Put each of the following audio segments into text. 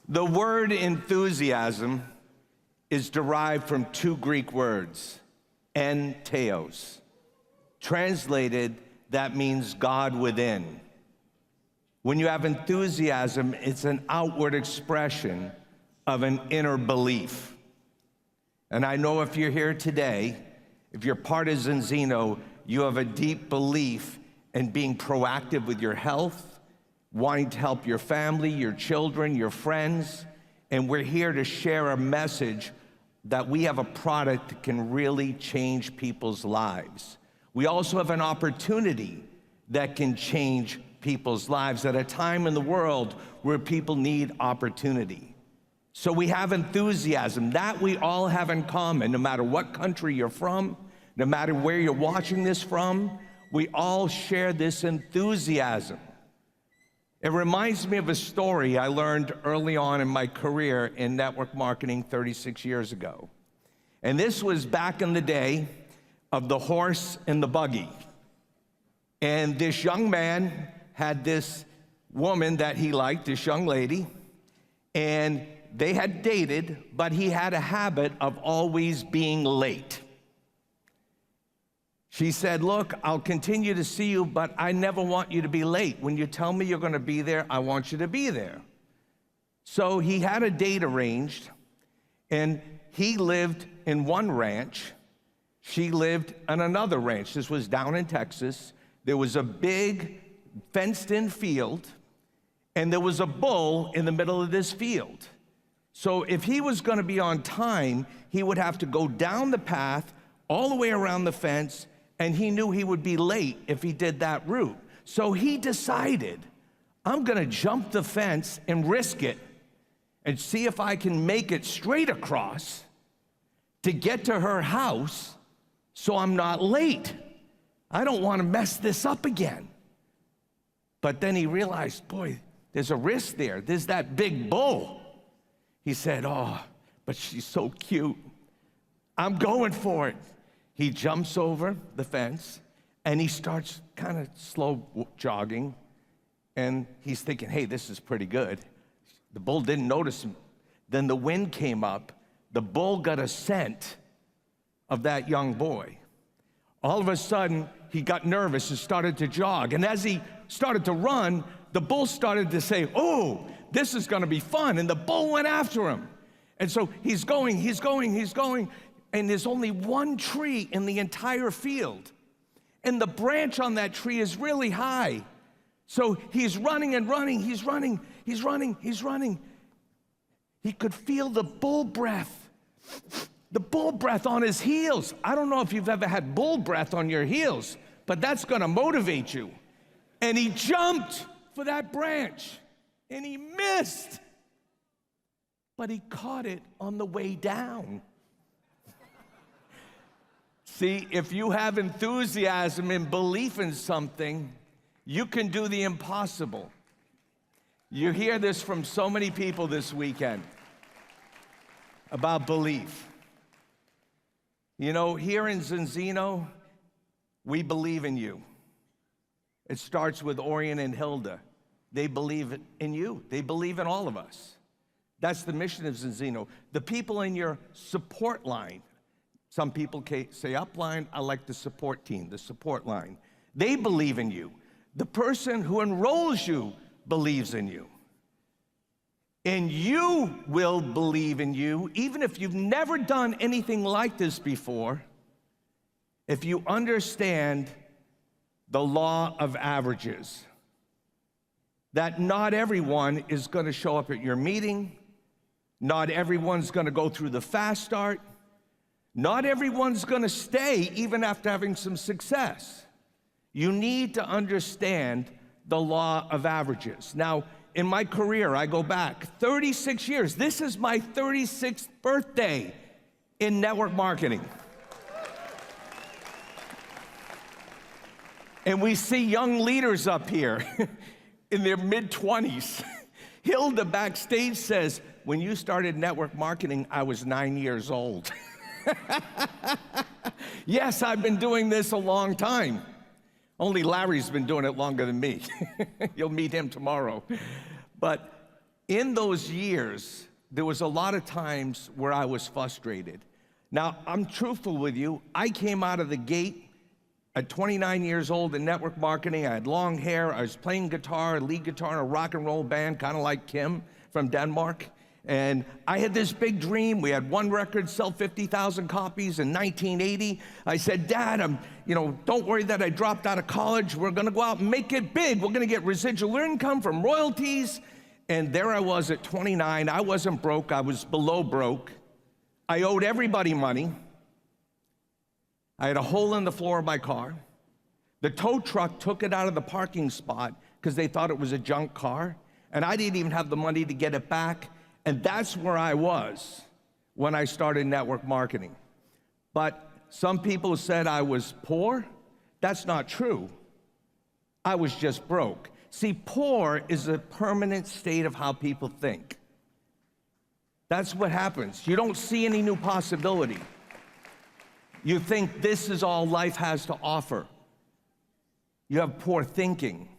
The word enthusiasm is derived from two Greek words, en theos. Translated, that means God within. When you have enthusiasm, it's an outward expression of an inner belief. And I know if you're here today, if you're part of Zinzino, you have a deep belief in being proactive with your health, wanting to help your family, your children, your friends, and we're here to share a message that we have a product that can really change people's lives. We also have an opportunity that can change people's lives at a time in the world where people need opportunity. So we have enthusiasm, that we all have in common, no matter what country you're from, no matter where you're watching this from, we all share this enthusiasm. It reminds me of a story I learned early on in my career in network marketing 36 years ago. And this was back in the day of the horse and the buggy. And this young man had this woman that he liked, this young lady, and they had dated, but he had a habit of always being late. She said, look, I'll continue to see you, but I never want you to be late. When you tell me you're gonna be there, I want you to be there. So he had a date arranged, and he lived in one ranch. She lived on another ranch. This was down in Texas. There was a big fenced-in field, and there was a bull in the middle of this field. So if he was gonna be on time, he would have to go down the path, all the way around the fence, and he knew he would be late if he did that route. So he decided, I'm gonna jump the fence and risk it and see if I can make it straight across to get to her house so I'm not late. I don't wanna mess this up again. But then he realized, boy, there's a risk there. There's that big bull. He said, oh, but she's so cute. I'm going for it. He jumps over the fence, and he starts kind of slow jogging, and he's thinking, hey, this is pretty good. The bull didn't notice him. Then the wind came up. The bull got a scent of that young boy. All of a sudden, he got nervous and started to jog, and as he started to run, the bull started to say, oh, this is gonna be fun, and the bull went after him. And so he's going, and there's only one tree in the entire field. And the branch on that tree is really high. So he's running and running, he's running. He could feel the bull breath on his heels. I don't know if you've ever had bull breath on your heels, but that's gonna motivate you. And he jumped for that branch, and he missed. But he caught it on the way down. See, if you have enthusiasm and belief in something, you can do the impossible. You hear this from so many people this weekend about belief. You know, here in Zinzino, we believe in you. It starts with Orion and Hilda. They believe in you. They believe in all of us. That's the mission of Zinzino. The people in your support line, some people say upline, I like the support team, the support line. They believe in you. The person who enrolls you believes in you. And you will believe in you, even if you've never done anything like this before, if you understand the law of averages. That not everyone is gonna show up at your meeting, not everyone's gonna go through the fast start, not everyone's gonna stay even after having some success. You need to understand the law of averages. Now, in my career, I go back 36 years. This is my 36th birthday in network marketing. And we see young leaders up here in their mid-20s. Hilda backstage says, when you started network marketing, I was 9 years old. Yes, I've been doing this a long time. Only Larry's been doing it longer than me. You'll meet him tomorrow. But in those years, there was a lot of times where I was frustrated. Now, I'm truthful with you. I came out of the gate at 29 years old in network marketing. I had long hair. I was playing guitar, lead guitar in a rock and roll band, kind of like Kim from Denmark. And I had this big dream. We had one record sell 50,000 copies in 1980. I said, Dad, don't worry that I dropped out of college. We're gonna go out and make it big. We're gonna get residual income from royalties. And there I was at 29. I wasn't broke, I was below broke. I owed everybody money. I had a hole in the floor of my car. The tow truck took it out of the parking spot because they thought it was a junk car, and I didn't even have the money to get it back. And that's where I was when I started network marketing. But some people said I was poor. That's not true. I was just broke. See, poor is a permanent state of how people think. That's what happens. You don't see any new possibility. You think this is all life has to offer. You have poor thinking.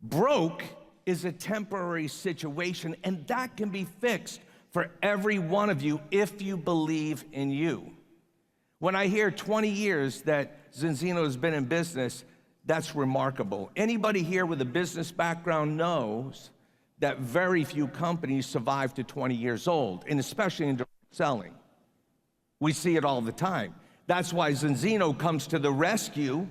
Broke is a temporary situation, and that can be fixed for every one of you if you believe in you. When I hear 20 years that Zinzino has been in business, that's remarkable. Anybody here with a business background knows that very few companies survive to 20 years old, and especially in direct selling. We see it all the time. That's why Zinzino comes to the rescue,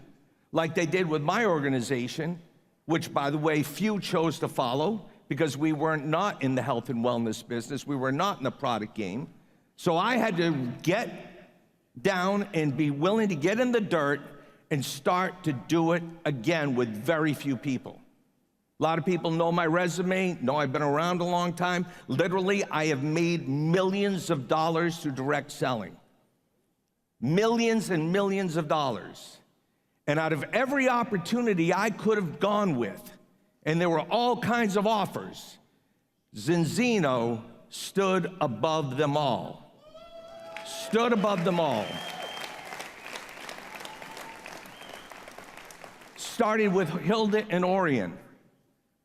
like they did with my organization, which, by the way, few chose to follow because we were not in the health and wellness business. We were not in the product game. So I had to get down and be willing to get in the dirt and start to do it again with very few people. A lot of people know my resume, know I've been around a long time. Literally, I have made millions of dollars through direct selling. Millions and millions of dollars. And out of every opportunity I could have gone with, and there were all kinds of offers, Zinzino stood above them all. Stood above them all. Started with Hilda and Orion.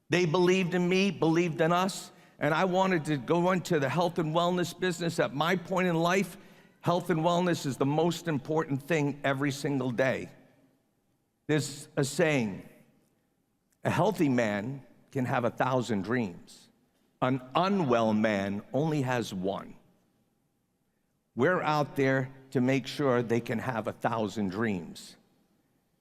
They believed in me, believed in us, and I wanted to go into the health and wellness business. At my point in life, health and wellness is the most important thing every single day. There's a saying, a healthy man can have 1,000 dreams. An unwell man only has one. We're out there to make sure they can have 1,000 dreams.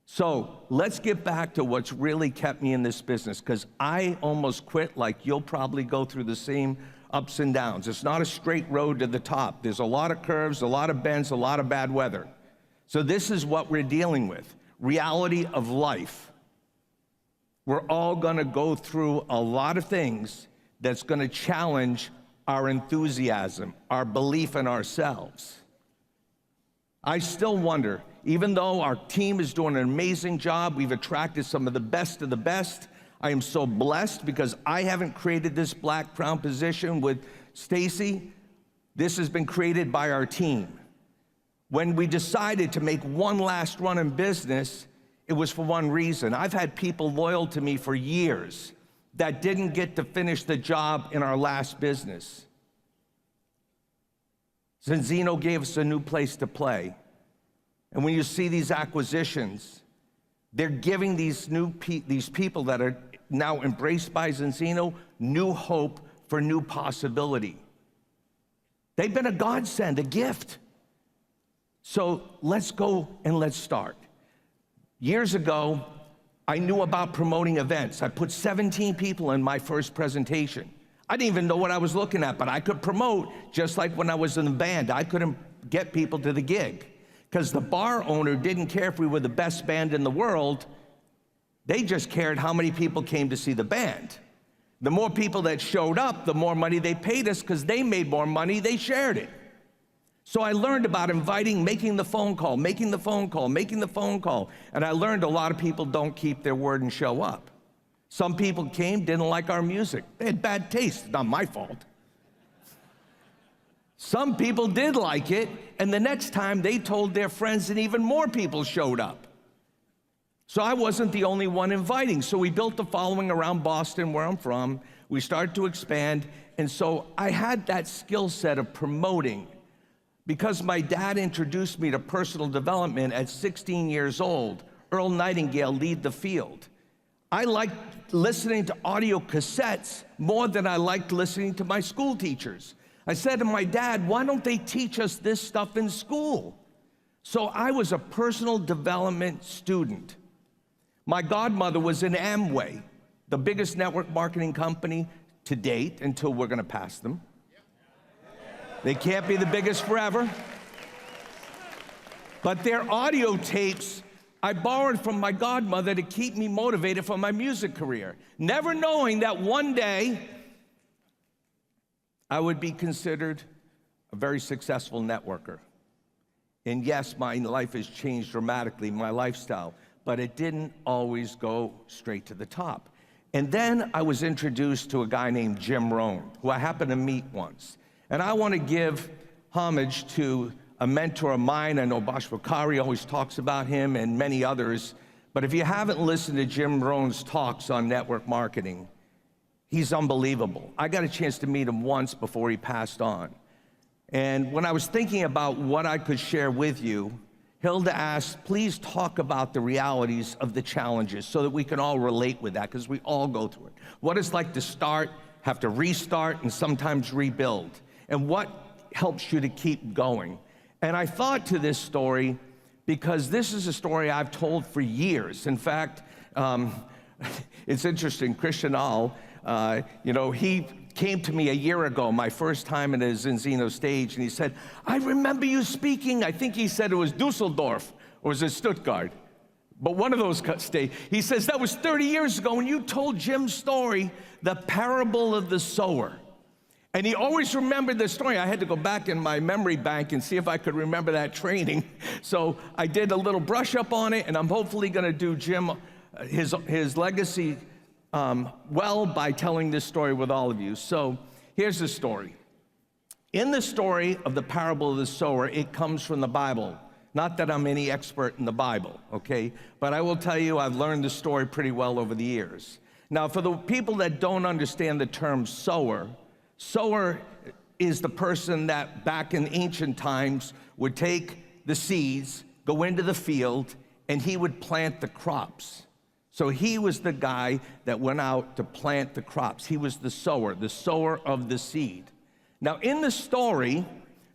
So let's get back to what's really kept me in this business, because I almost quit like you'll probably go through the same ups and downs. It's not a straight road to the top. There's a lot of curves, a lot of bends, a lot of bad weather. So this is what we're dealing with. Reality of life. We're all gonna go through a lot of things that's gonna challenge our enthusiasm, our belief in ourselves. I still wonder, even though our team is doing an amazing job, we've attracted some of the best, I am so blessed because I haven't created this black crown position with Stacy. This has been created by our team. When we decided to make one last run in business, it was for one reason. I've had people loyal to me for years that didn't get to finish the job in our last business. Zinzino gave us a new place to play. And when you see these acquisitions, they're giving these people that are now embraced by Zinzino new hope for new possibility. They've been a godsend, a gift. So let's go and let's start. Years ago, I knew about promoting events. I put 17 people in my first presentation. I didn't even know what I was looking at, but I could promote, just like when I was in the band. I couldn't get people to the gig because the bar owner didn't care if we were the best band in the world. They just cared how many people came to see the band. The more people that showed up, the more money they paid us because they made more money, they shared it. So I learned about inviting, making the phone call, making the phone call, making the phone call. And I learned a lot of people don't keep their word and show up. Some people came, didn't like our music. They had bad taste, not my fault. Some people did like it, and the next time they told their friends and even more people showed up. So I wasn't the only one inviting. So we built the following around Boston, where I'm from. We started to expand, and so I had that skill set of promoting. Because my dad introduced me to personal development at 16 years old, Earl Nightingale, Lead the Field. I liked listening to audio cassettes more than I liked listening to my school teachers. I said to my dad, why don't they teach us this stuff in school? So I was a personal development student. My godmother was in Amway, the biggest network marketing company to date until we're gonna pass them. They can't be the biggest forever. But their audio tapes, I borrowed from my godmother to keep me motivated for my music career, never knowing that one day I would be considered a very successful networker. And yes, my life has changed dramatically, my lifestyle, but it didn't always go straight to the top. And then I was introduced to a guy named Jim Rohn, who I happened to meet once. And I want to give homage to a mentor of mine. I know Bosh Bakari always talks about him and many others. But if you haven't listened to Jim Rohn's talks on network marketing, he's unbelievable. I got a chance to meet him once before he passed on. And when I was thinking about what I could share with you, Hilda asked, please talk about the realities of the challenges so that we can all relate with that, because we all go through it. What it's like to start, have to restart, and sometimes rebuild. And what helps you to keep going. And I thought to this story because this is a story I've told for years. In fact, it's interesting, Christian Al, he came to me a year ago, my first time at a Zinzino stage, and he said, I remember you speaking, I think he said it was Dusseldorf, or was it Stuttgart? But one of those states. He says, that was 30 years ago when you told Jim's story, the parable of the sower. And he always remembered the story. I had to go back in my memory bank and see if I could remember that training. So I did a little brush up on it, and I'm hopefully gonna do Jim, his legacy well by telling this story with all of you. So here's the story. In the story of the parable of the sower, it comes from the Bible. Not that I'm any expert in the Bible, okay? But I will tell you, I've learned the story pretty well over the years. Now, for the people that don't understand the term sower is the person that back in ancient times would take the seeds, go into the field, and he would plant the crops. So he was the guy that went out to plant the crops. He was the sower of the seed. Now, in the story,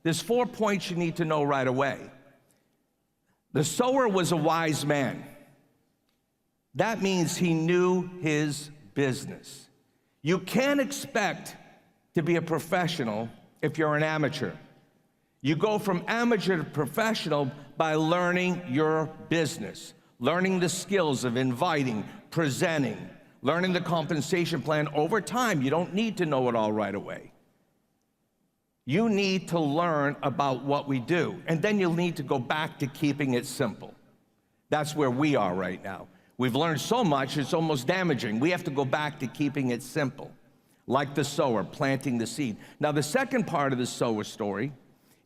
there's 4 points you need to know right away. The sower was a wise man. That means he knew his business. You can't expect to be a professional if you're an amateur. You go from amateur to professional by learning your business, learning the skills of inviting, presenting, learning the compensation plan over time. You don't need to know it all right away. You need to learn about what we do, and then you'll need to go back to keeping it simple. That's where we are right now. We've learned so much, it's almost damaging. We have to go back to keeping it simple, like the sower, planting the seed. Now, the second part of the sower story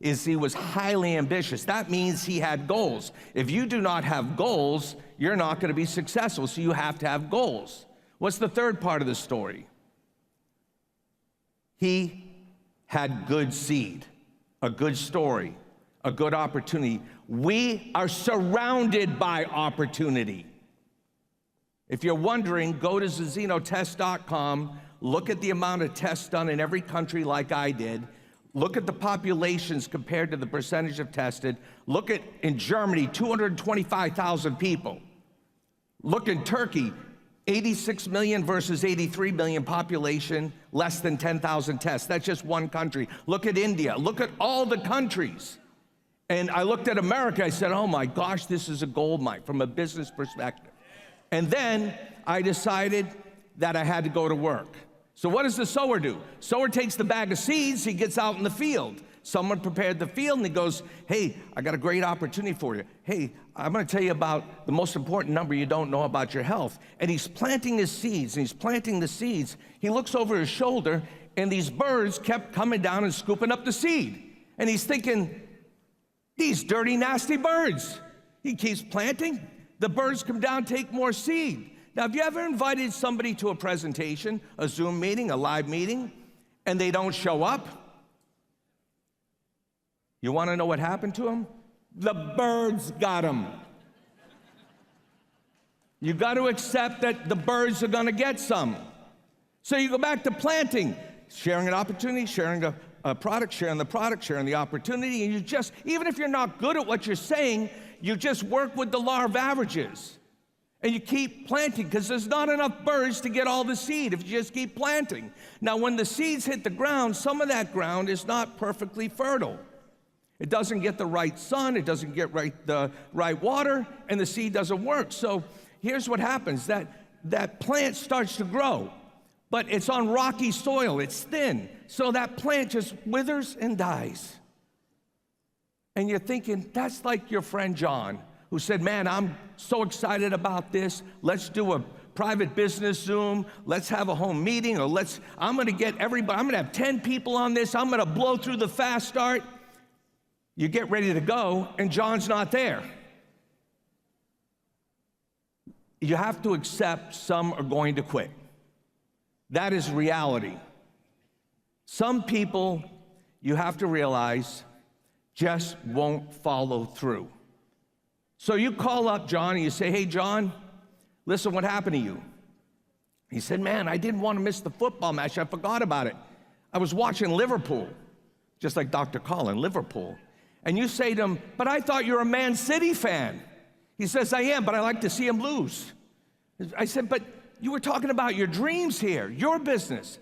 is he was highly ambitious. That means he had goals. If you do not have goals, you're not going to be successful, so you have to have goals. What's the third part of the story? He had good seed, a good story, a good opportunity. We are surrounded by opportunity. If you're wondering, go to ZinzinoTest.com, look at the amount of tests done in every country like I did, look at the populations compared to the percentage of tested, look at, in Germany, 225,000 people. Look in Turkey, 86 million versus 83 million population, less than 10,000 tests. That's just one country. Look at India, look at all the countries. And I looked at America, I said, oh my gosh, this is a gold mine from a business perspective. And then I decided that I had to go to work. So what does the sower do? Sower takes the bag of seeds, he gets out in the field. Someone prepared the field and he goes, hey, I got a great opportunity for you. Hey, I'm gonna tell you about the most important number you don't know about your health. And he's planting his seeds, and he's planting the seeds. He looks over his shoulder and these birds kept coming down and scooping up the seed. And he's thinking, these dirty, nasty birds. He keeps planting, the birds come down, take more seed. Now, have you ever invited somebody to a presentation, a Zoom meeting, a live meeting, and they don't show up? You want to know what happened to them? The birds got them. You got to accept that the birds are going to get some. So you go back to planting, sharing an opportunity, sharing a product, sharing the opportunity, and you just, even if you're not good at what you're saying, you just work with the law of averages. And you keep planting, because there's not enough birds to get all the seed if you just keep planting. Now, when the seeds hit the ground, some of that ground is not perfectly fertile. It doesn't get the right sun, it doesn't get the right water, and the seed doesn't work. So here's what happens, that plant starts to grow, but it's on rocky soil, it's thin, so that plant just withers and dies. And you're thinking, that's like your friend John, who said, man, I'm so excited about this. Let's do a private business Zoom. Let's have a home meeting, or I'm gonna get everybody, I'm gonna have 10 people on this. I'm gonna blow through the fast start. You get ready to go, and John's not there. You have to accept some are going to quit. That is reality. Some people, you have to realize, just won't follow through. So you call up John and you say, hey, John, listen, what happened to you? He said, man, I didn't want to miss the football match. I forgot about it. I was watching Liverpool, just like Dr. Colin, Liverpool. And you say to him, but I thought you were a Man City fan. He says, I am, but I like to see him lose. I said, but you were talking about your dreams here, your business.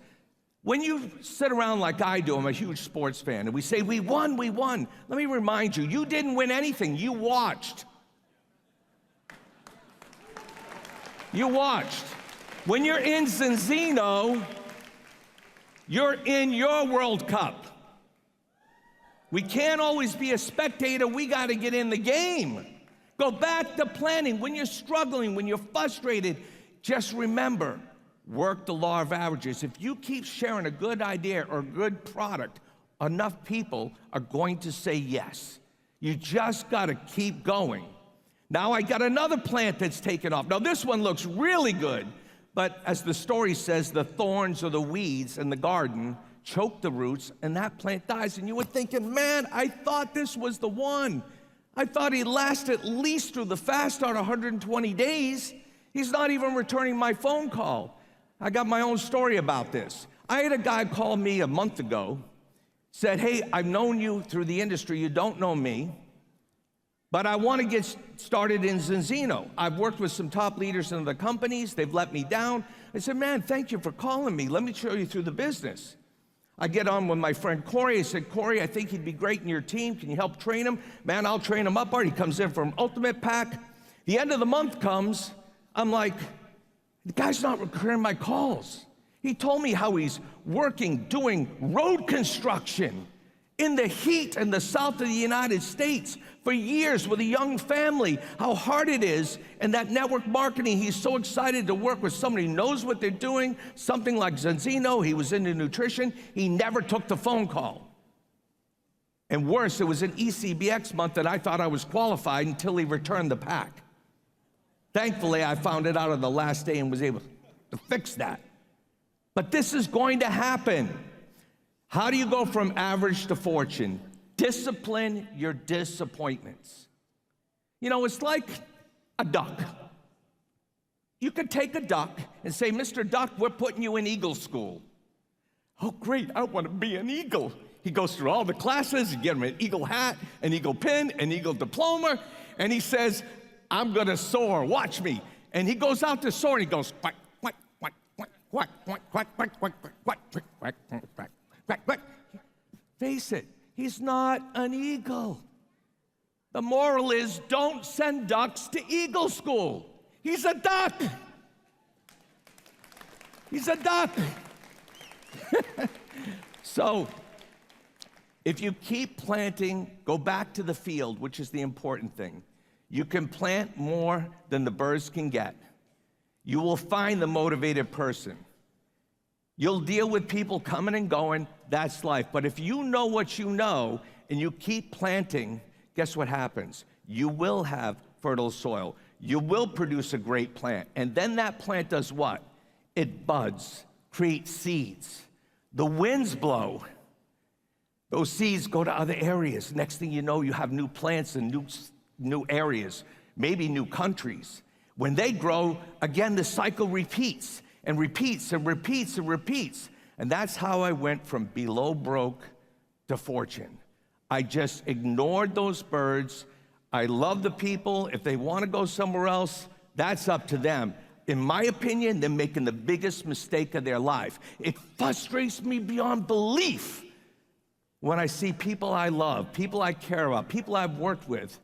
When you sit around like I do, I'm a huge sports fan, and we say, we won. Let me remind you, you didn't win anything, you watched. You watched. When you're in Zinzino, you're in your World Cup. We can't always be a spectator, we gotta get in the game. Go back to planning. When you're struggling, when you're frustrated, just remember, work the law of averages. If you keep sharing a good idea or a good product, enough people are going to say yes. You just gotta keep going. Now I got another plant that's taken off. Now this one looks really good, but as the story says, the thorns or the weeds in the garden choke the roots, and that plant dies. And you were thinking, man, I thought this was the one. I thought he'd last at least through the fast start 120 days. He's not even returning my phone call. I got my own story about this. I had a guy call me a month ago, said, hey, I've known you through the industry, you don't know me, but I want to get started in Zinzino. I've worked with some top leaders in the companies, they've let me down. I said, man, thank you for calling me. Let me show you through the business. I get on with my friend Corey. I said, Corey, I think he'd be great in your team. Can you help train him? Man, I'll train him up. He comes in from Ultimate Pack. The end of the month comes, I'm like, the guy's not returning my calls. He told me how he's working, doing road construction in the heat in the south of the United States for years with a young family, how hard it is, and that network marketing, he's so excited to work with somebody who knows what they're doing, something like Zinzino. He was into nutrition. He never took the phone call. And worse, it was an ECBX month that I thought I was qualified until he returned the pack. Thankfully, I found it out on the last day and was able to fix that. But this is going to happen. How do you go from average to fortune? Discipline your disappointments. You know, it's like a duck. You could take a duck and say, Mr. Duck, we're putting you in eagle school. Oh, great, I want to be an eagle. He goes through all the classes, you get him an eagle hat, an eagle pin, an eagle diploma, and he says, I'm gonna soar, watch me. And he goes out to soar and he goes, quack, quack, quack, quack, quack, quack, quack, quack, quack, quack, quack, quack, quack, quack, quack, quack. Face it, he's not an eagle. The moral is, don't send ducks to eagle school. He's a duck. He's a duck. So, if you keep planting, go back to the field, which is the important thing. You can plant more than the birds can get. You will find the motivated person. You'll deal with people coming and going, that's life. But if you know what you know and you keep planting, guess what happens? You will have fertile soil. you will produce a great plant. And then that plant does what? It buds, creates seeds. The winds blow. Those seeds go to other areas. Next thing you know, you have new plants in new areas, maybe new countries. When they grow, again, the cycle repeats and repeats and repeats and repeats. And that's how I went from below broke to fortune. I just ignored those birds. I love the people. If they want to go somewhere else, that's up to them. In my opinion, they're making the biggest mistake of their life. It frustrates me beyond belief when I see people I love, people I care about, people I've worked with,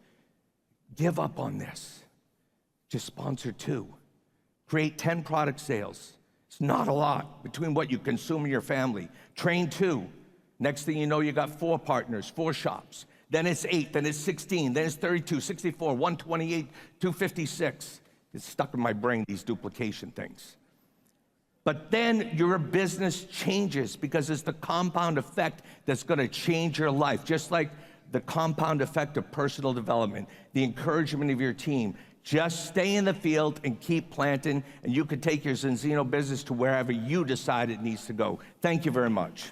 give up on this. Just sponsor 2. Create 10 product sales. It's not a lot between what you consume in your family. Train 2. Next thing you know, you got 4 partners, 4 shops. Then it's 8, then it's 16, then it's 32, 64, 128, 256. It's stuck in my brain, these duplication things. But then your business changes because it's the compound effect that's going to change your life, just like the compound effect of personal development, the encouragement of your team. Just stay in the field and keep planting, and you can take your Zinzino business to wherever you decide it needs to go. Thank you very much.